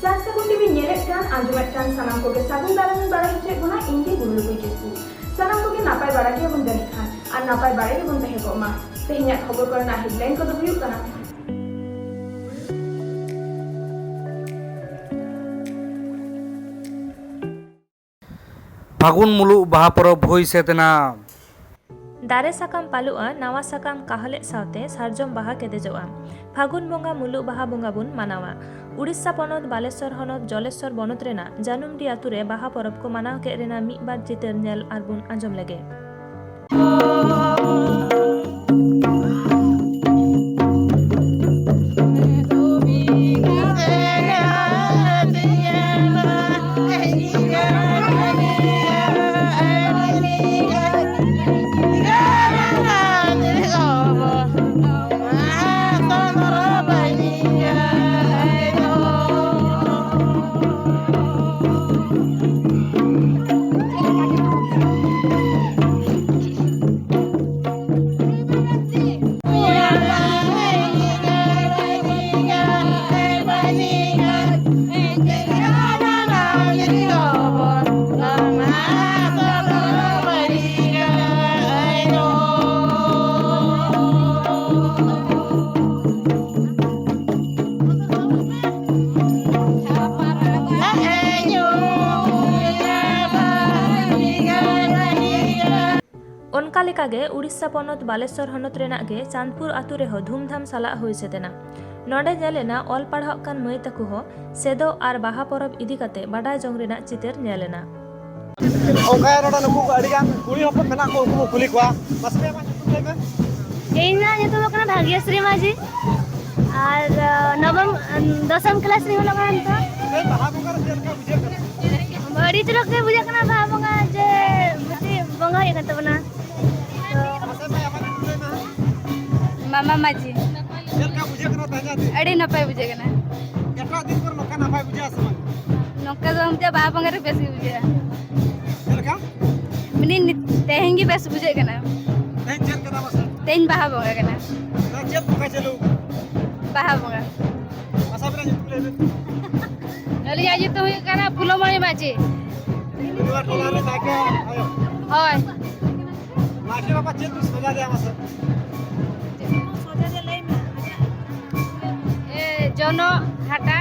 ᱥᱟᱨ ᱥᱟᱹᱜᱩᱱ ᱴᱤᱵᱷᱤ ᱧᱮᱞᱮᱫ ᱠᱟᱱ ᱟᱸᱡᱚᱢᱮᱫ ᱠᱟᱱ ᱥᱟᱱᱟᱢ ᱠᱚᱜᱮ ᱥᱟᱹᱜᱩᱱ ᱫᱟᱨᱟᱢ ᱵᱟᱲᱟᱭ ᱦᱚᱪᱚᱭᱮᱫ ᱵᱚᱱᱟ ᱤᱧ ᱜᱮ ᱜᱩᱨᱩᱞᱩᱜᱩᱭ ᱠᱤᱥᱠᱩ ᱥᱟᱱᱟम ᱠᱚᱜᱮ ᱱᱟᱯᱟᱭ ᱵᱟᱲᱟ ᱜᱮᱭᱟᱵᱚᱱ ᱡᱟᱹᱱᱤᱡ ᱠᱷᱟᱱ ᱟᱨ ᱱᱟᱯᱟᱭ ᱵᱟᱲᱟ ᱜᱮᱵᱚᱱ ᱛᱟᱦᱮᱸ ᱠᱚᱜ ᱢᱟ ᱛᱮᱦᱮᱧᱟᱜ ᱠᱷᱚᱵᱚᱨ ᱠᱚᱨᱮᱱᱟᱜ ᱦᱮᱰᱞᱟᱭᱤᱱ ᱠᱚᱫᱚ ᱦᱩᱭᱩᱜ ᱠᱟᱱᱟ फागुन मुलुग बाहा परब हुई सेतना दारे साकाम पालुआ नावा साकाम काहलेट सावते सारजम बाहा केदेजोआ फागुन बोंगा मुलुग बाहा बोंगा बुन मानावा उड़ीसा पनत बालेश्वर हनत जलेश्वर बनत रेना जानुमडी आतुरे बाहा परब को मानाव के रेना मिद बार चितर नेल आर बुन आंजम लेगे ओनका लेकागे उड़ीसा पनत बालेश्वर हनत रेना गे चांदपुर आतु रेहो धूमधाम साला हुई सेतेना नोडे नेलेना ऑल पढ़ाव कान मई तको हो सेदो आर बाहा परब इदी काते बाडाय जंग रेना चितर नेलेना ओंकाय रोडा नुकु अडिगान कुली हपन मेना को उकु कुली कोआ मसमे मा लेबे एना जेतो लोकना भाग्यश्री माजी आर नवम दशम क्लास रे होला कान तो ए बाहा बंगार जेल का बुझे कर बड़ी तरह के बुझे कना बाहा बंगा जे मते बंगा ये कत बना मसमे अपन कुले मा मामा माजी जेल का बुझे कर ताजा दे अड़ी न पाए बुझे कना केटला दिन पर नोका ना पाए बुझे असमान नोका जो हमते बाहा बंगा रे बेसी बुझे जेल का मिनी तेहेंगी बेस बुझे कना नहीं जेल का मस तेन बाहा बंगा कना ना जेल का चलो बाहा बंगा मसमे रे तुले बे अली आज तो कना फुलमणि माजी दुआ टोला रे ताके आयो होय माखे बाबा जेल तू सजा दे मस ए जनो हाटा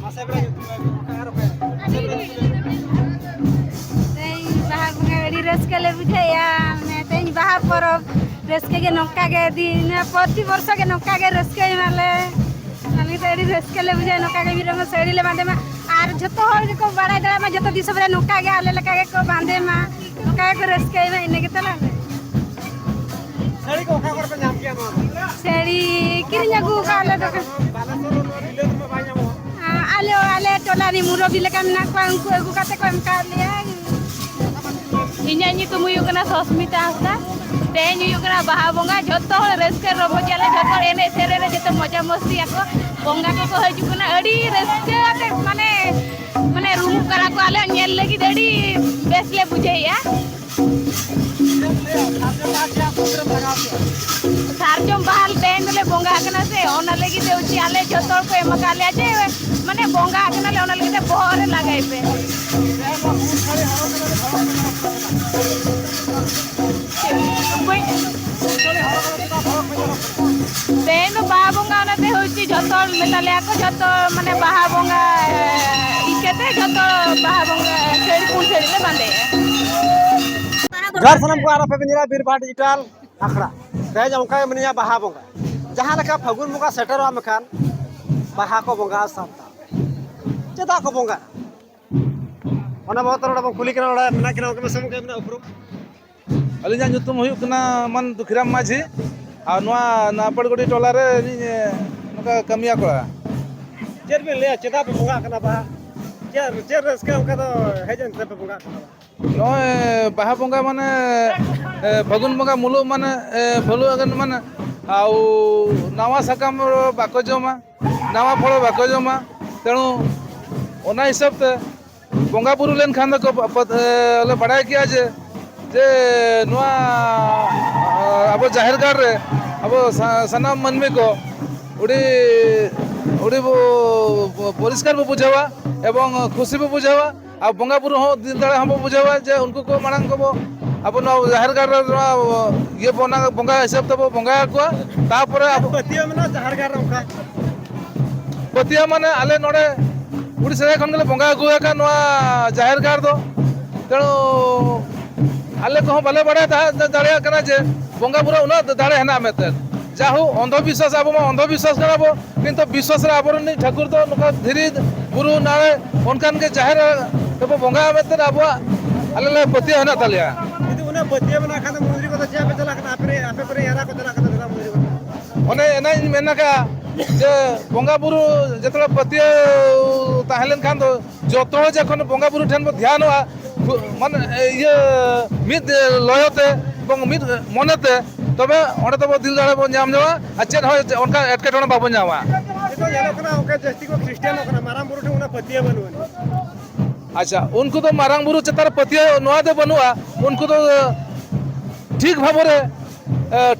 मसमे रे तुले कार पे तेई बाहा बंगा अड़ी रसका ले बुझे या मैं तेई बाहा परब रसके के नौका के दिन प्रति वर्ष के नौका के रसके माले माने तेरी रसके ले बुझे नौका के बिरंग सड़ी ले बांधे मा आर जतो हर को बड़ा दड़ा में जतो दिस बरे नौका के आले लका के को बांधे मा नौका के रसके में इने के तला सड़ी को ओका कर पे नाम किया मा सड़ी किरnya गु काले तो बालेश्वर रिले में बाया मो आले टोला नि मुरो बिले का ना को उनको गु काते को एम का लिया इन्या नि तुम यु कना सस्मिता हस्ता तेन यु कना बाहा बंगा जतो हर रसके रबो चले जतो एने सेरे रे जतो मजा मस्ती आको बंगा को हजु कना अड़ी रसके आते माने माने रूम करा को आले नेल लगी दड़ी बेसले बुझेया सारजम बहाल देन ले बंगा कना से ओना लगी देउची आले जतो को एमका ले जे माने बंगा कना ले ओना लगी ते बहरे लगाई पे देन बाहा बंगा ओनाते होची जतो मेताले को जतो माने बाहा बंगा इकेते जतो बाहा बंगा सेड़ी पुन सेड़ी ले बांधे घर सनम को आरफ बिनिरा बीरबाट डिजिटल आखड़ा तेज ओंका मनिया बाहा बंगा जहां लका फागुन बंगा सेटरो आमखान बाहा को बंगा सामता चेदा को बंगा ओना बहुत रोड बं कुली कना ओड़ा मेना किना के सम के मेना उपरो Aliza nyutum huyuk kena man Dukhiram Maji आ नोआ नापड़गुड़ी टोला रे नका कमिया कोला जेर में ले चेदा पे बंगा कना बाहा जेर जेर रसका ओका तो हेजन पे बंगा कना नोए बाहा बंगा माने फागुन बंगा मुलुग माने भलु अगन माने आउ नावा साकाम बाको जमा नावा फल बाको जमा तेणु ओना हिसाब ते बंगा बुरु लेन खान को बड़ा किया जे नुआ अब जाहिर गाड़ रे अब सानाम मनमी को उड़ी उड़ी परिष्कार बो बुझावा एवं खुशी बो बुझावा आ बंगा बुरु हो दिन दाड़े हम बुझावा जे उनको को मांग को अब जाहिर गाड़ ये बंगा हिसाब तब बंगा को तापर अब पतिया में ना जहर गार रखा पतिया माने आले नोडे उड़ीसा खन गले बंगा गुआ का नवा जाहिर गाड़ दो तेणु आले को बाले बड़ा दाड़िया कना जे बंगा बुरा उना दाड़े हेना मेते जाहु अंधविश्वास अब अंधविश्वास कराबो किंतु विश्वास रे आबरन ठाकुर तो नुका धीरे बुरु नाळे उनकान के जाहिर तब बंगा मेते अब आले पतिया हेना तालिया ಇದು ಉನ ಪತಿಯ ಮನ ಖಾನ ಮುಂದ್ರಿ ಕೊತ ಚಾಪೆ ಚಲಾ ಕನ आपे परे यारा को चला कना ಮುಂದ್ರಿ ओने एना मेना का जे बंगा बुरु जतले पतिया ताहलेन खान तो जतो जखन बंगा बुरु ठन ध्यान हुआ मन ये मिद लयते এবং मिद मनते तबे ओंडे तब दिल दाड़े बन जाम जावा अच्छे हो उनका एटकेटोना बाबन जावा ಇದು ಏನೋ ಕನ ओके जस्ती को क्रिश्चियन कना माराम बुरु ठे उना पतिया बनवन अच्छा उनको तो मारांग बुरु चतार पतिया नोआ दे बनुआ उनको तो ठीक भाबरे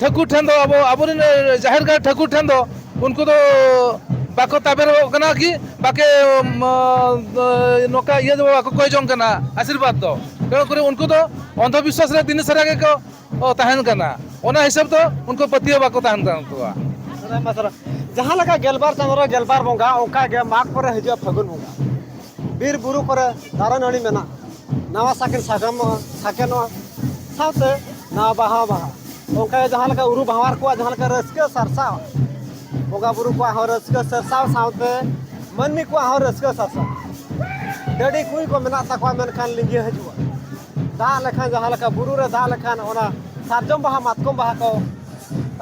ठाकुर ठन दो अब आबरिन जाहिर गाड़ ठाकुर ठन दो उनको तो बाको ताबेर कना कि बाके नोका ये बाको कोई जों कना आशीर्वाद दो तेणु करे उनको तो अंधविश्वास रे दिन सरा के को ताहन कना ओना हिसाब तो उनको पतिया बाको ताहन कना तो जहां लगा गेलबार चंद्र गेलबार बंगा ओका गे माग पर हिजो फगुन बंगा बीर बुरु पर दारा नड़ी मेना नवा साकेन सागम साकेन साथे ना बाहा बाहा ओका जहां लगा उरु भावार को जहां लगा रसके सरसा बंगा बुरु को ह रसके सरसा साथे मनमी को ह रसके सरसा डेडी कुई को मेना तकवा मेन खान लिंगे हजुआ दा लखान जहां लगा बुरु रे दा लखान ओना सारजम बाहा मातकम बाहा को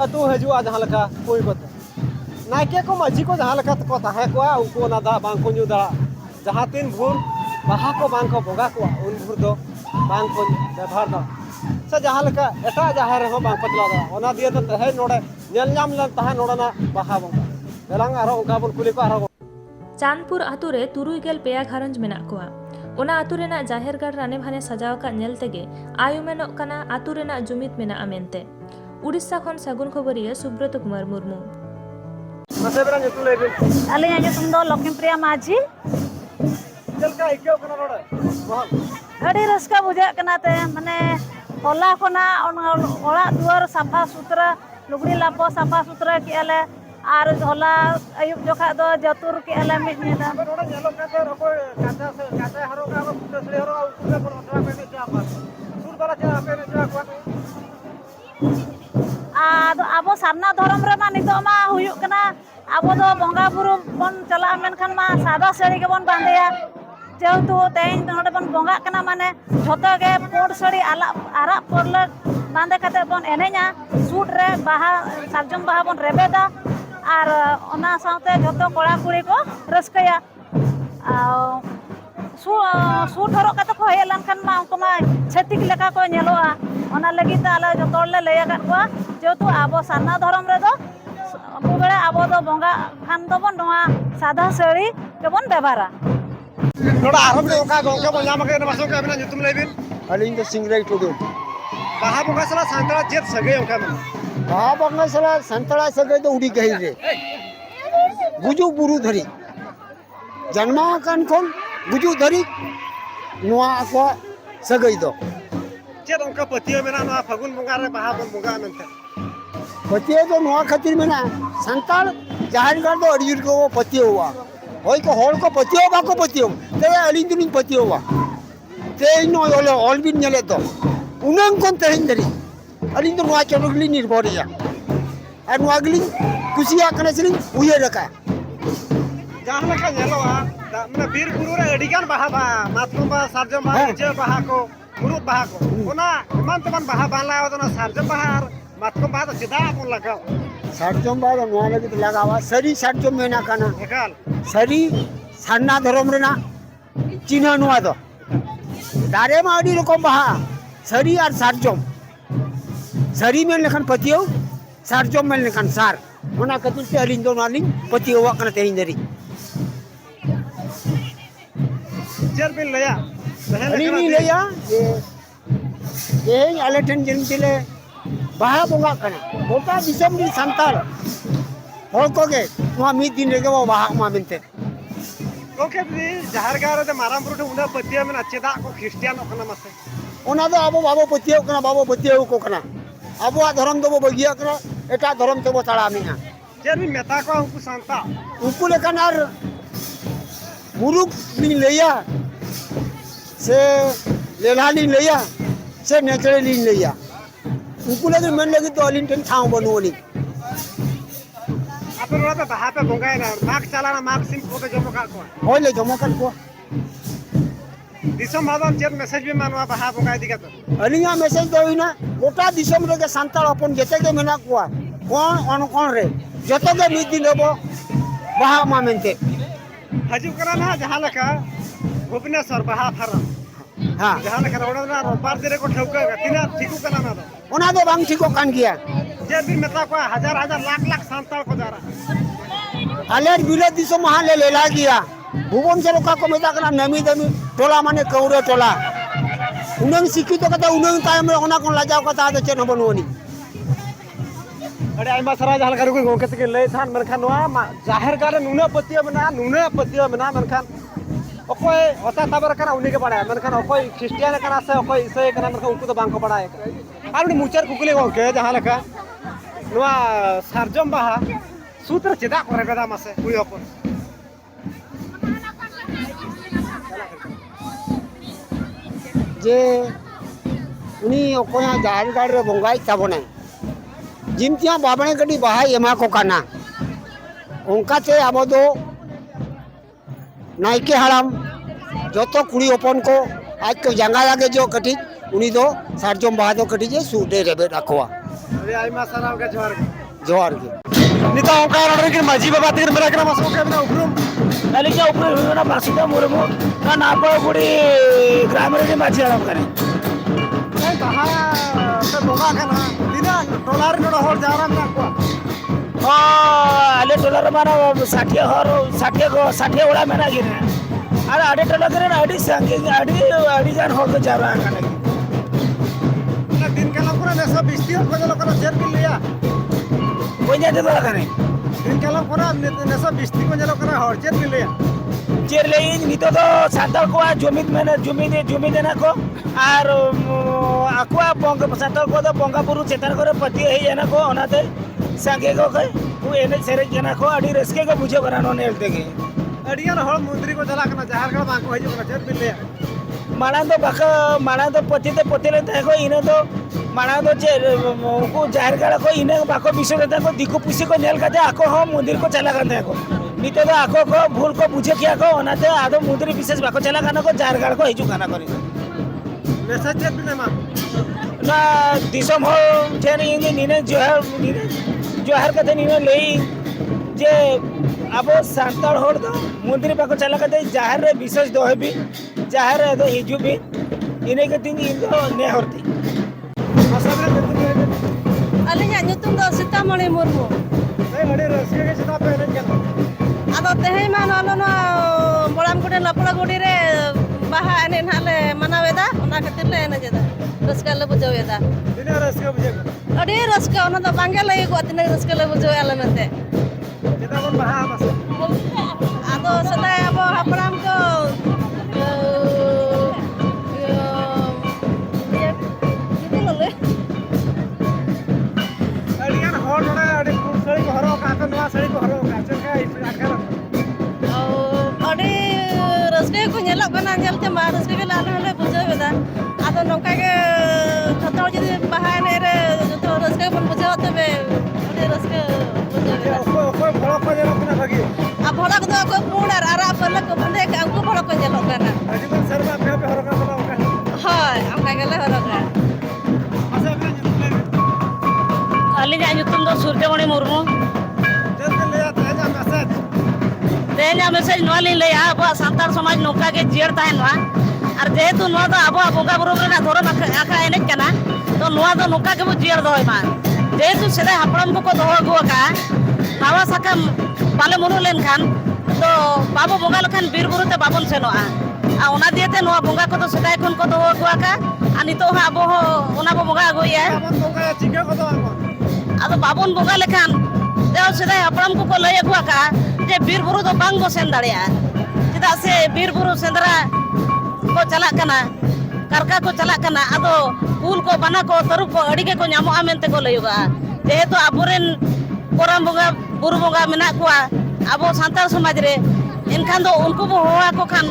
अतु हजुआ जहां लगा कुई को नायके को माझी को जहां लगा को ताहे को उनको ना दा बांग को न्यू दा जहां तीन भूर बाहा को बांग को बोगा को उन भूर दो बांग को व्यवहार दो से जहां लगा एटा जहां रे हो बांग को चला ओना दिए तो तहे नोडे नेल नाम लन तहा नोडना बाहा बंगा बेलांग आरो उनका बन कुली को आरो चांदपुर आतु रे 3 पेया घारंज मेना कोआ ओना आतु रेना जाहिर गाड़ राने भाने सजाव का नेल तेगे आयु मेनोक कना आतु रेना जुमित मेना अमेनते उड़ीसा खन सागुन खबरिया सुब्रत कुमार मुर्मू मसेबरा ᱧᱩᱛᱩᱢ ᱞᱟᱹᱭᱵᱤᱱ ᱟᱹᱞᱤᱧᱟᱜ ᱧᱩᱛᱩᱢ ᱫᱚ ᱞᱚᱠᱷᱤᱢᱯᱨᱤᱭᱟ ᱢᱟᱹᱡᱷᱤ ᱪᱮᱞᱠᱟ ᱟᱹᱭᱠᱟᱹᱣ ᱠᱟᱱᱟ ᱱᱚᱰᱮ ᱢᱚᱦᱚᱞ ᱟᱹᱰᱤ ᱨᱟᱹᱥᱠᱟᱹ ᱵᱩᱡᱷᱟᱹᱜ ᱠᱟᱱᱟ ᱛᱮ ᱢᱟᱱᱮ ᱦᱚᱞᱟ ᱠᱷᱚᱱᱟᱜ ᱚᱲᱟᱜ ᱫᱩᱣᱟᱹᱨ ᱥᱟᱯᱷᱟ ᱥᱩᱛᱨᱟᱹ ᱞᱩᱜᱽᱲᱤ ᱞᱟᱯᱚ ᱥᱟᱯᱷᱟ ᱥᱩᱛᱨᱟᱹ ᱠᱮᱜᱼᱟᱞᱮ ᱟᱨ ᱦᱚᱞᱟ ᱟᱹᱭᱩᱵ ᱡᱚᱠᱷᱟᱡ ᱫᱚ ᱡᱚᱛᱩᱨ ᱠᱮᱜᱼᱟᱞᱮ ᱢᱤᱫ ᱧᱤᱫᱟᱹ ᱱᱚᱰᱮ ᱧᱮᱞᱚᱜ ᱠᱟᱱᱟ ᱚᱠᱚᱭ ᱠᱟᱪᱟ ᱦᱚᱨᱚᱜᱟ ᱟᱨ ᱯᱩᱴᱟᱹ ᱥᱟᱹᱲᱤ ᱦᱚᱨᱚᱜᱟ ᱩᱱᱠᱩ ᱜᱮ ᱵᱚᱱ ᱚᱸᱰᱮ ᱯᱮ ᱮᱱᱮᱡ ᱪᱟ ᱠᱚᱣᱟ ᱥᱩᱨ ᱵᱟᱞᱟ ᱪᱟ ᱯᱮ ᱮᱱᱮᱡ ᱪᱟ ᱠᱚᱣᱟ ᱟᱫᱚ ᱟᱵᱚ ᱥᱟᱨᱱᱟ ᱫᱷᱚᱨᱚᱢ ᱨᱮᱢᱟ ᱱᱤᱛᱚᱜ ᱢᱟ ᱦᱩᱭᱩᱜ ᱠᱟᱱᱟ ᱟᱵᱚ ᱫᱚ ᱵᱚᱸᱜᱟ ᱵᱩᱨᱩ ᱵᱚᱱ ᱪᱟᱞᱟᱜᱼᱟ ᱢᱮᱱᱠᱷᱟन ᱢᱟ ᱥᱟᱫᱟ ᱥᱟᱹᱲᱤ ᱜᱮᱵᱚᱱ ᱵᱟᱸᱫᱮᱭᱟ जेहेतु तेज नोडे बन बंगा कना माने झोतो गे पुंड साड़ी आराग परले बांधे कते बन एनेजा सूट रे बाहा सारजम बाहा बन रेबेदा और ओना साथे झोतो कोड़ा कुड़ी को रस्कया सूट हरो कते को हेलन खान मा उनको मा छतिक लेका को नेलोआ ओना लगी त आले झोतो ले लेया का को जेहेतु आबो सारना धर्म रे दो बेला आबो दो बंगा खान दो बन नोआ सादा साड़ी के बन व्यवहारा नोडा आरम रे ओका गोंके बन नाम के नमस्कार के बिना जुतुम लेबिन अलिंग सिंगराई टुडू बाहा बंगा सला सांतरा जेत सगे ओका में बाहा बंगा सला संतरा सगे तो उड़ी गई रे गुजु बुरु धरी जन्मा कान कोन गुजु धरी नुआ को सगे दो जेत ओका पतियो मेना ना फागुन बंगा रे बाहा बंगा मेनते पतियो तो नुआ खातिर मेना संताल जाहिर कर दो अड़िर को पतियो हुआ होय को होल को पतियो बाको पतियो ते अलिंग दुनिन पतियो हुआ ते नो ओले ऑल बिन नेले तो उनन कोन तेहिन दरी अलिंग तो नुआ चलुगली निर्भरिया और नुआ गली कुसिया कने सिलिंग उये रका जहां लका नेलोआ माने बीर गुरु रे अडिगान बाहा बा मातकम बा सारजम बाहा जे बाहा को मुरुत बाहा को ओना मान तमान बाहा बाला ओना सारजम बाहा मातकम बाहा तो चिदा कोन लगाओ सारजम बाहा नुआ लगी तो लगावा सरी सारजम मेना काना एकाल सरी सारना धर्म रेना चिन्ह नुआ दो दारे मा अडी रकम बाहा सरी और सारजम सरी में लेखन पतियो सारजम में लेखन सार ओना कतिल ते अलिंग दो नालिंग पतियो वा कना तेहिन दरी जेर बिन लया अली नहीं लिया ये आले ठन जन तिले ᱵᱟᱦᱟ ᱵᱚᱸᱜᱟᱜ ᱠᱟᱱᱟ ᱜᱚᱴᱟ ᱫᱤᱥᱚᱢ ᱨᱮᱱ ᱥᱟᱱᱛᱟᱲ ᱦᱚᱲ ᱠᱚᱜᱮ ᱱᱚᱣᱟ ᱢᱤᱫ ᱫᱤᱱ ᱨᱮᱜᱮ ᱵᱚ ᱵᱟᱦᱟᱜ ᱢᱟ ᱢᱮᱱᱛᱮ ᱜᱚᱝᱠᱮ ᱡᱟᱦᱮᱨ ᱜᱟᱲ ᱨᱮ ᱢᱟᱨᱟᱝ ᱵᱩᱨᱩ ᱴᱷᱮᱱ ᱩᱱᱟᱹᱜ ᱯᱟᱹᱛᱭᱟᱹᱣ ᱢᱮᱱᱟᱜᱼᱟ ᱪᱮᱫᱟᱜ ᱠᱚ ᱠᱷᱨᱤᱥᱴᱤᱭᱟᱱᱚᱜ ᱠᱟᱱᱟ ᱢᱟᱥᱮ ᱚᱱᱟ ᱫᱚ ᱟᱵᱚ ᱵᱟᱵᱚ ᱯᱟᱹᱛᱭᱟᱹᱣ ᱠᱟᱱᱟ ᱵᱟᱵᱚ ᱯᱟᱹᱛᱭᱟᱹᱣ ᱠᱚ ᱠᱟᱱᱟ ᱟᱵᱚᱣᱟᱜ ᱫᱷᱚᱨᱚᱢ ᱫᱚᱵᱚ ᱵᱟᱹᱜᱤᱭᱟᱜ ᱠᱟᱱᱟ ᱮᱴᱟᱜ ᱫᱷᱚᱨᱚᱢ ᱛᱮᱵᱚ ᱛᱟᱲᱟᱢᱮᱜᱼᱟ ᱪᱮᱫ ᱵᱤᱱ ᱢᱮᱛᱟ ᱠᱚᱣᱟ ᱩᱱᱠᱩ ᱥᱟᱱᱛᱟᱲ ᱩᱱᱠᱩ ᱞᱮᱠᱟᱱ ᱟᱨ ᱢᱩᱨᱩᱠ ᱞᱤᱧ ᱞᱟᱹᱭᱟ ᱥᱮ ᱞᱮᱞᱦᱟ ᱞᱤᱧ ᱞᱟᱹᱭᱟ ᱥᱮ ᱱᱮᱪᱲᱮ ᱞᱤᱧ ᱞᱟᱹᱭᱟ उनको लगे मन लगे तो अलिन टेन ठाव बनोनी आप लोग तो बाहर पे बोंगाए ना मार्क चलाना मार्क सिम को तो जमा कर को होय ले जमा कर को दिसम मादन चेत मैसेज भी मानवा बाहर बोंगाए दिगा तो अलिया मैसेज दो ना गोटा दिसम रे के संताल अपन जते के मेना को कौन रे जते के मिद दिन लेबो बाहा मा मेनते हजू करा ना जहां लका भुवनेश्वर बाहा फारम हां जहां लका रोडना रोपार दिरे को ठौका तिना ठीकु कना ना ओना दो बांग ठीको कान गया जे भी मेता को हजार हजार लाख लाख संताल को जारा आलेर बिले दिसम महा ले लेला गया भुवन से लोका को मेता कना नमी दमी टोला माने कौरे टोला उनंग शिक्षित कता उनंग तायम रे ओना कोन लाजाव कता तो चेन बनोनी अरे आइमा सारा जहां लका रुको गोंके तके लय थान मनखान नवा जाहिर गारे नुना पतिया मना मनखान अकोय होता तबर कना उनी के पड़ा मनखान अकोय क्रिश्चियन कना से अकोय ईसाई कना मनखान उनको तो बांग को पड़ा आर मुचार कुकुले गोंके जहां लका नवा सारजम बाहा सूत्र चेदा करे बेदा मासे कुई अपन जे उनी अकोया जाहिर गाड़ रे बंगाई ताबने जिमतिया बाबने गडी बाहा एमा को काना उनकाते आबो दो नायके हराम जतो कुड़ी ओपन को आज तो जंगा लागे जो कटी उनी दो सारजम बाहा दो कटी जे सूटे रेबे रखवा अरे आइमा सारा के जोहार के निता ओका ऑर्डर के माजी बाबा तीर मेरा के मासो के ना उपरुम कल के ऊपर ना बासुदा मुरमु ना नापा गुड़ी ग्राम रे माजी आराम करे कहा तो बोगा कना दिना डॉलर नोड होर जारा ना को आले डॉलर मारा 60 ओड़ा मेना गिरे अरे आडे डॉलर करे ना आडी संगे आडी जान हो के जारा कने ना दिन के लोग ने सब 20 को लोग ने शेयर कर लिया कोई जाते तो करे दिन के लोग ने सब 20 को लोग ने होर शेयर कर लिया चेर ले नितो तो सांताल को जमीन मैंने जमीन देना को आर आकुआ बंग सांताल को तो बंगापुरु चेतन करे पति हे जाना को ओनाते संगे को कई वो एने सेरे जना को अडी रसके को बुझे करानो नेल देगे अडियान होल मंत्री को चला कना जहार का बांको हजू कना शेयर कर लिया माणा तो पति ले को इने तो माणा तो चे को जाहिर गाड़ा को इने बाको विषय देता को दिको पुसी को नेल काते आको हो मंदिर को चला करते को निते तो आको को भूल को बुझे किया को ओनाते आदो मंदिर विशेष बाको चला काना को जाहिर गाड़ा को हिजु काना करी मैसेज चेक बिना मा ना दिसम हो जेने इने निने जोहर कते निने लेई जे अब सांताल होड़ दो मंदिर बाको चला काते जाहिर रे विशेष दो हेबी जाहिर रे दो हिजु भी इने के तीन इनो ने होती अलिया nyutum do Sitamoni Murmu अरे रसिया के सिता पे ने केना ado tehai ma no molam gude lapla gudi re baha ene nale manaweda ona khatir le ene jeda raska le bujaweda दिन रसिया बुझे adi raska ona do bange lai ko atine raska le bujawela mente kita kon baha mas ado sedai abo hapram ko अडियान होल रे अडी सड़ी को हरो का तो नवा सड़ी को हरो का चका आकर adi raska ko nyelok bana nyelte ma raska ke la le bujaweda ado nongka ge joto jodi baha ene re joto raska bon bujaw tebe adi raska bujaweda कोई भलो को जरा अपना भागी भड़क दो को पूर्ण आरा पल्ला को बंदे अंकु भड़क को जलो करना अजी तो शर्मा पे हरो का बोला का हाय अंका गेले हरो का मसे अपना अली जा nyutum do Surjamoni Murmu जल्दी ले आता है मैसेज तेजा मैसेज नो ली ले अब सांताल समाज नौका के जियर ताहेन वा और जेहेतु नो तो अब बोगा बुरु रे धोरम आखा एने कना तो नो तो नौका के जियर दोय मा जेहेतु सेदा हापड़म को दोहो गो का नावा साकाम बाले मनु लेन खान तो बाबू बोगा लखान बीर बुरु ते बाबन सेनोआ आ ओना दिएते नो बोगा को तो सेदाय खन को दोहो गो का ᱟᱨ ᱱᱤᱛᱚᱜ ᱦᱚᱸ ᱟᱵᱚ ᱦᱚᱸ ᱚᱱᱟ ᱵᱚ ᱵᱚᱸᱜᱟ ᱟᱹᱜᱩᱭᱮᱫᱼᱟ ᱵᱟᱵᱚᱱ ᱵᱚᱸᱜᱟᱭᱟ ᱪᱤᱠᱟᱹ ᱜᱚᱫᱚᱜ ᱟᱵᱚᱱ ᱟᱫᱚ ᱵᱟᱵᱚᱱ ᱵᱚᱸᱜᱟ ᱞᱮᱠᱷᱟᱱ ᱡᱟᱣ ᱥᱮᱫᱟᱭ ᱦᱟᱯᱲᱟᱢ ᱠᱚᱠᱚ ᱞᱟᱹᱭ ᱟᱹᱜᱩ ᱟᱠᱟᱜᱼᱟ ᱡᱮ ᱵᱤᱨ ᱵᱩᱨᱩ ᱫᱚ ᱵᱟᱝ ᱵᱚ ᱥᱮᱱ ᱫᱟᱲᱮᱭᱟᱜᱼᱟ ᱪᱮᱫᱟᱜ ᱥᱮ ᱵᱤᱨ ᱵᱩᱨু ᱥᱮᱸᱫᱽᱨᱟ ko ᱪᱟᱞᱟᱜ ᱠᱟᱱᱟ ᱠᱟᱨᱠᱟ ko ᱪᱟᱞᱟᱜ ᱠᱟᱱᱟ ᱟᱫᱚ ᱠᱩᱞ ko ᱵᱟᱱᱟ ko ᱛᱟᱹᱨᱩᱵ ko ᱟᱹᱰᱤ ᱜᱮᱠᱚ ᱧᱟᱢᱚᱜᱼᱟ ᱢᱮᱱᱛᱮ ᱠᱚ ᱞᱟᱹᱭᱚᱜᱼᱟ ᱡᱮᱦᱮᱛᱩ ᱟᱵᱚᱨᱮᱱ ᱠᱚᱨᱟᱢ ᱵᱚᱸᱜᱟ ᱵᱩᱨᱩ ᱵᱚᱸᱜᱟ ᱢᱮᱱᱟᱜ ᱠᱚᱣᱟ ᱟᱵᱚ ᱥᱟᱱᱛᱟᱲ ᱥᱚᱢᱟᱡᱽ ᱨᱮ ᱮᱱᱠᱷᱟᱱ ᱫᱚ ᱩᱱᱠᱩ ᱵᱚ ᱦᱚᱦᱚᱣᱟᱠᱚ ᱠᱷᱟᱱ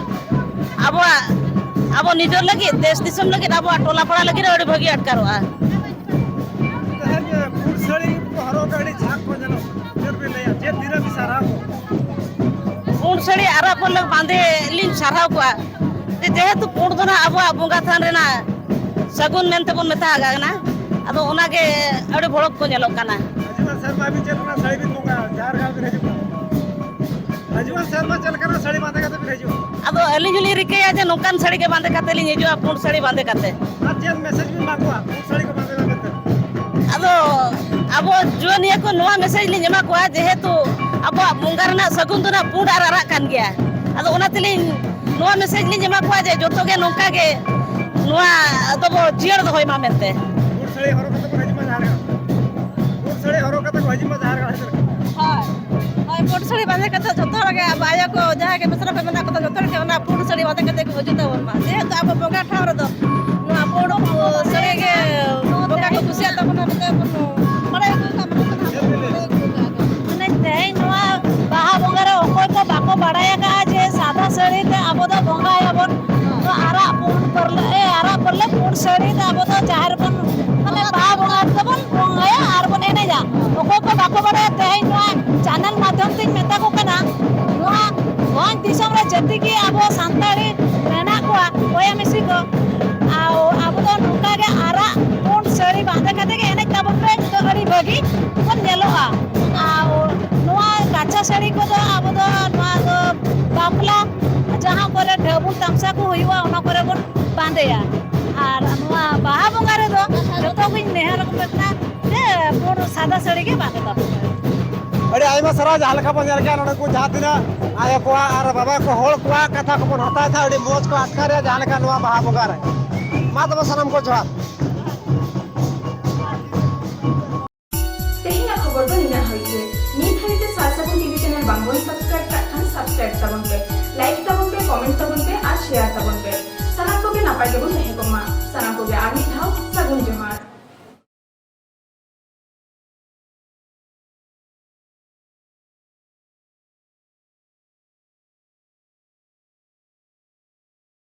ᱟᱵᱚ ᱱᱤᱡᱮᱨ ᱞᱟᱹᱜᱤᱫ ᱫᱮᱥ ᱫᱤᱥᱚᱢ ᱞᱟᱹᱜᱤᱫ ᱟᱵᱚᱣᱟᱜ ᱴᱚᱞᱟ ᱯᱟᱲᱟ ᱞᱟᱹᱜᱤᱫ ᱟᱹᱰᱤ ᱵᱷᱟᱹᱜᱤ ᱟᱴᱠᱟᱨᱚᱜᱼᱟ ᱛᱮᱦᱮᱧ ᱯᱩᱲ ᱥᱟᱹᱲᱤ ᱠᱚ ᱦᱚᱨᱚᱜ ᱟᱹᱰᱤ ᱡᱷᱟᱸᱠ ᱠᱚ ᱧᱮᱞᱚᱜ ᱪᱮᱫ ᱵᱤᱱ ᱞᱟᱹᱭᱟ ᱪᱮᱫ ᱫᱤᱱᱟᱹᱢ ᱥᱟᱨᱦᱟᱣ ᱠᱚ ᱯᱩᱸᱰ ᱥᱟᱹᱲᱤ ᱟᱨᱟᱜ ᱯᱟᱹᱲᱞᱟᱹᱠ ᱵᱟᱸᱫᱮ ᱞᱤᱧ ᱥᱟᱨᱦᱟᱣ ᱠᱚᱣᱟ ᱡᱮᱦᱮᱛᱩ ᱯᱩᱸᱰ ᱫᱚ ᱱᱟᱜ ᱟᱵᱚᱣᱟᱜ ᱵᱚᱸᱜᱟ ᱛᱷᱟᱱ ᱨᱮᱱᱟᱜ ᱥᱟᱹᱜᱩᱱ ᱢᱮᱱᱛᱮ ᱵᱚᱱ ᱢᱮᱛᱟᱜ ᱠᱟᱱᱟ ᱟᱫᱚ ᱚᱱᱟᱜᱮ ᱟᱹᱰᱤ ᱵᱷᱚᱲᱚᱠ ᱠᱚ ᱧᱮᱞᱚᱜ ᱠᱟᱱᱟ ᱦᱟᱡᱩᱜᱟᱱ ᱥᱮᱨᱢᱟ ᱵᱤᱱ ᱪᱮᱫ ᱞᱮᱠᱟᱱᱟᱜ ᱥᱟᱹᱲᱤ ᱵᱤᱱ ᱵᱚᱸᱜᱟ ᱡᱟᱦᱮᱨ ᱜᱟᱲ ᱵᱤᱱ ᱦᱤᱡᱩᱜ ᱠᱟᱱᱟ ᱦᱟᱡᱩᱜᱟᱱ ᱥᱮᱨᱢᱟ ᱪᱮᱫ ᱞᱮᱠᱟᱱᱟᱜ ᱥᱟᱹᱲᱤ ᱵᱟᱸᱫᱮ ᱠᱟᱛᱮ ᱵᱤᱱ ᱦᱤᱡᱩᱜᱼᱟ ᱟᱫᱚ ᱟᱹᱞᱤᱧ ᱦᱚᱸᱞᱤᱧ ᱨᱤᱠᱟᱹᱭᱟ ᱡᱮ ᱱᱚᱝᱠᱟᱱ ᱥᱟᱹᱲᱤ ᱜᱮ ᱵᱟᱸᱫᱮ ᱠᱟᱛᱮ ᱞᱤᱧ ᱦᱤᱡᱩᱜᱼᱟ ᱯᱩᱸᱰ ᱥᱟᱹᱲᱤ ᱵᱟᱸᱫᱮ ᱠᱟᱛᱮ ᱟᱨ ᱪᱮᱫ ᱢᱮᱥᱮᱡ ᱵᱤᱱ ᱮᱢᱟ ᱠᱚᱣᱟ ᱯᱩᱲ ᱥᱟᱹᱲᱤ ko ᱵᱟᱸᱫᱮᱭᱟ ᱢᱮᱱᱛᱮ ᱟᱫᱚ ᱟᱵᱚ ᱡᱩᱣᱟᱹᱱᱤᱭᱟᱹ ko ᱱᱚᱣᱟ ᱢᱮᱥᱮᱡ ᱞᱤᱧ ᱮᱢᱟ ᱠᱚᱣᱟ ᱡᱮᱦᱮᱛᱩ ᱟᱵᱚᱣᱟᱜ ᱵᱚᱸᱜᱟ ᱨᱮᱱᱟᱜ ᱥᱟᱹᱜᱩᱱ ᱫᱚ ᱱᱟᱜ ᱯᱩᱸᱰ ᱟᱨ ᱟᱨᱟᱜ ᱠᱟᱱ ᱜᱮᱭᱟ ᱟᱫᱚ ᱚᱱᱟ ᱛᱮᱞᱤᱧ ᱱᱚᱣᱟ ᱢᱮᱥᱮᱡ ᱞᱤᱧ ᱮᱢᱟ ᱠᱚᱣᱟ ᱡᱮ ᱡᱚᱛᱚ ᱜᱮ ᱱᱚᱝᱠᱟ ᱜᱮ ᱱᱚᱣᱟ ᱫᱚᱵᱚ ᱡᱤᱭᱟᱹᱲ ᱫᱚᱦᱚᱭ ᱢᱟ ᱢᱮᱱᱛᱮ ᱯᱩᱲ ᱥᱟᱹᱲᱤ ᱦᱚᱨᱚᱜ ᱠᱟᱛᱮ ko ᱦᱤᱡᱩᱜ ᱢᱟ ᱡᱟᱦᱮᱨ ᱜᱟᱲ ᱯᱩᱲ ᱥᱟᱹᱲᱤ ᱦᱚᱨᱚᱜ ᱠᱟᱛᱮ ko ᱦᱤᱡᱩᱜ ᱢᱟ ᱡᱟᱦᱮᱨ ᱜᱟᱲ ᱦᱳᱭ ᱯᱩᱸᱰ ᱥᱟᱹᱲᱤ ᱵᱟᱸᱫᱮ ᱠᱟᱛᱮ ᱡᱚᱛᱚ ᱦᱚᱲ ᱜᱮ ᱟᱭᱳ ᱠᱚ ᱡᱟᱦᱟᱸᱭ ᱜᱮ ᱢᱤᱥᱨᱟ ᱠᱚ ᱢᱮᱱᱟᱜ ᱠᱚᱫᱚ ᱡᱚᱛᱚ ᱦᱚᱲ ᱜᱮ ᱚᱱᱟ ᱯᱩᱸᱰ ᱥᱟᱹᱲᱤ ᱵᱟᱸᱫᱮ ᱠᱟᱛᱮ ᱠᱚ ᱦᱤᱡᱩᱜ ᱛᱟᱵᱚᱱ ᱢᱟ ᱡᱮᱦᱮᱛু ᱟᱵᱚ ᱵᱚᱸᱜᱟ ᱴᱷᱟᱶ ᱨᱮᱫᱚ ᱱᱚᱣᱟ ᱯᱩᱸᱰ ᱥᱟᱹᱲᱤ ᱜᱮ ᱵᱚᱸᱜᱟ ᱠᱚ ᱠᱩᱥᱤᱭᱟᱜ ᱛᱟᱵᱚᱱᱟ ᱢᱮᱱᱛᱮ ᱵᱚᱱ ᱵᱟᱲᱟᱭ ᱟᱹᱜᱩ ᱠᱟᱜ ᱢᱟᱱᱮ ᱛᱮᱦᱮᱧ ᱱᱚᱣᱟ ᱵᱟᱦᱟ ᱵᱚᱸᱜᱟ ᱨᱮ ᱚᱠᱚᱭ ᱠᱚ ᱵᱟᱠᱚ ᱵᱟᱲᱟᱭ ᱟᱠᱟᱫᱼᱟ ᱡᱮ ᱥᱟᱫᱟ ᱥᱟᱹᱲᱤ ᱛᱮ ᱟᱵᱚ ᱫᱚ ᱵᱚᱸᱜᱟᱭᱟᱵᱚᱱ ᱛᱚ ᱟᱨᱟᱜ ᱯᱟᱹᱲᱞᱟᱹᱠ ᱯᱩᱸᱰ ᱥᱟᱹᱲᱤ ᱛᱮ ᱟᱵᱚ ᱫᱚ ᱡᱟᱦᱮᱨ ᱵᱚᱱ ᱢᱟᱱᱮ ᱵᱟᱦᱟ ᱵᱚᱸᱜᱟ ᱛᱮᱵᱚᱱ ᱵᱚᱸᱜᱟᱭᱟ ᱟᱨ ᱵᱚᱱ ᱮᱱᱮᱡᱟ ᱚᱠᱚᱭ ᱠᱚ ᱵᱟᱠᱚ ᱵᱟᱲᱟᱭᱟ ᱛᱮᱦᱮᱧ ᱱᱚᱣᱟ ᱪᱟᱱᱮᱞ ᱢᱟᱫᱽᱫᱷᱚᱢ ᱛᱤᱧ ᱢᱮᱛᱟ ᱠᱚ ᱠᱟᱱᱟ ᱱᱚᱣᱟ ᱵᱷᱚᱸᱡᱽ ᱫᱤᱥᱚᱢ ᱨᱮ ᱡᱟᱹᱛᱤ ᱜᱮ ᱟᱵᱚ ᱥᱟᱱᱛᱟᱲᱤ ᱢᱮᱱᱟᱜ ᱠᱚᱣᱟ ᱵᱚᱭᱦᱟ ᱢᱤᱥᱤ ko ᱟᱵᱚ ᱫᱚ ᱱᱚᱝᱠᱟ ᱜᱮ ᱟᱨᱟᱜ ᱯᱩᱸᱰ ᱥᱟᱹᱲᱤ ᱵᱟᱸᱫᱮ ᱠᱟᱛᱮ ᱜᱮ ᱮᱱᱮᱡ ᱛᱟᱵᱚᱱ ᱯᱮ ᱛᱚ ᱟᱹᱰᱤ ᱵᱷᱟᱹᱜᱤ ᱵᱚᱱ ᱧᱮᱞᱚᱜᱼᱟ ᱟᱨ ᱱᱚᱣᱟ ᱠᱟᱪᱷᱟ ᱥᱟᱹᱲᱤ ᱠᱚᱫᱚ ᱟᱵᱚ ᱫᱚ ᱱᱚᱣᱟ ᱫᱚ ᱵᱟᱯᱞᱟ ᱡᱟᱦᱟᱸ ᱠᱚᱨᱮ ᱰᱷᱟᱹᱵᱩᱞ ᱛᱟᱢᱥᱟ ko ᱦᱩᱭᱩᱜᱼᱟ ᱚᱱᱟ ᱠᱚᱨᱮ ᱵᱚᱱ ᱵᱟᱸᱫᱮᱭᱟ ᱟᱨ ᱱᱚᱣᱟ ᱵᱟᱦᱟ ᱵᱚᱸᱜᱟ ᱨᱮᱫᱚ ᱡᱚᱛᱚ ᱜᱤᱧ ᱱᱮᱦᱚᱨ ᱟᱠᱚ ᱠᱟᱱᱟ ᱡᱮ ᱯᱩᱸᱰ ᱥᱟᱫᱟ ᱥᱟᱹᱲᱤ ᱜᱮ ᱵᱟᱸᱫᱮ ᱛᱟᱵᱚᱱ ᱯᱮ ᱟᱹᱰᱤ ᱟᱭᱢᱟ ᱥᱟᱨᱦᱟᱣ ᱡᱟᱦᱟᱸ ᱞᱮᱠᱟ ᱵᱚᱱ ᱧᱮᱞ ᱠᱮᱜᱼᱟ ᱱᱚᱰᱮ ᱠᱚ ᱡᱟᱦᱟᱸ ᱛᱤᱱᱟᱹᱜ ᱟᱭᱳ ᱠᱚᱣᱟᱜ ᱟᱨ ᱵᱟᱵᱟ ᱠᱚ ᱦᱚᱲ ᱠᱚᱣᱟᱜ ᱠᱟᱛᱷᱟ ᱠᱚᱵᱚᱱ ᱦᱟᱛᱟᱣᱮᱫᱟ ᱟᱹᱰᱤ ᱢᱚᱡᱽ ᱠᱚ ᱟᱴᱠᱟᱨᱮᱜᱼᱟ ᱡᱟᱦᱟᱸ ᱞᱮᱠᱟ ᱱᱚᱣᱟ ᱵᱟᱦᱟ ᱵᱚᱸᱜᱟ ᱨᱮ ᱢᱟ ᱛᱚᱵᱮ ᱥᱟᱱᱟᱢ ᱠᱚ ᱡᱚᱦᱟᱨ ᱛᱮᱦᱮᱧᱟᱜ ᱠᱷᱚᱵᱚᱨ ᱫᱚ ᱱᱤᱱᱟᱹᱜ ᱦᱟᱹᱵᱤᱡ ᱜᱮ ᱱᱤᱛ ᱦᱟᱹᱵᱤᱡ ᱛᱮ ᱥᱟᱨᱥᱟᱜᱩᱱ ᱴᱤভᱤ ᱪᱮᱱᱮᱞ ᱵᱟᱝᱵᱚᱱ ᱥᱟᱵᱥᱠᱨᱟইब ᱠᱟᱜ ᱠᱷᱟᱱ ᱥᱟᱵᱥᱠᱨᱟইब ᱛᱟᱵᱚᱱ ᱯᱮ ᱞᱟᱭᱤᱠ ᱛᱟᱵᱚᱱ ᱯᱮ ᱠᱚᱢᱮন্ট ᱛᱟᱵᱚᱱ ᱯᱮ ᱟᱨ শেয়ার ᱛᱟᱵᱚᱱ ᱯᱮ ᱥᱟᱱᱟᱢ ᱠᱚᱜᱮ ᱱᱟᱯᱟᱭ ᱜᱮᱵᱚᱱ ᱛᱟᱦᱮᱸ ᱠᱚᱜ ᱢᱟ ᱥᱟᱱᱟᱢ ᱠᱚᱜᱮ ᱟᱨ ᱢᱤᱫ ᱫᱷᱟᱣ ᱥᱟᱹᱜᱩᱱ ᱡᱚᱦᱟᱨ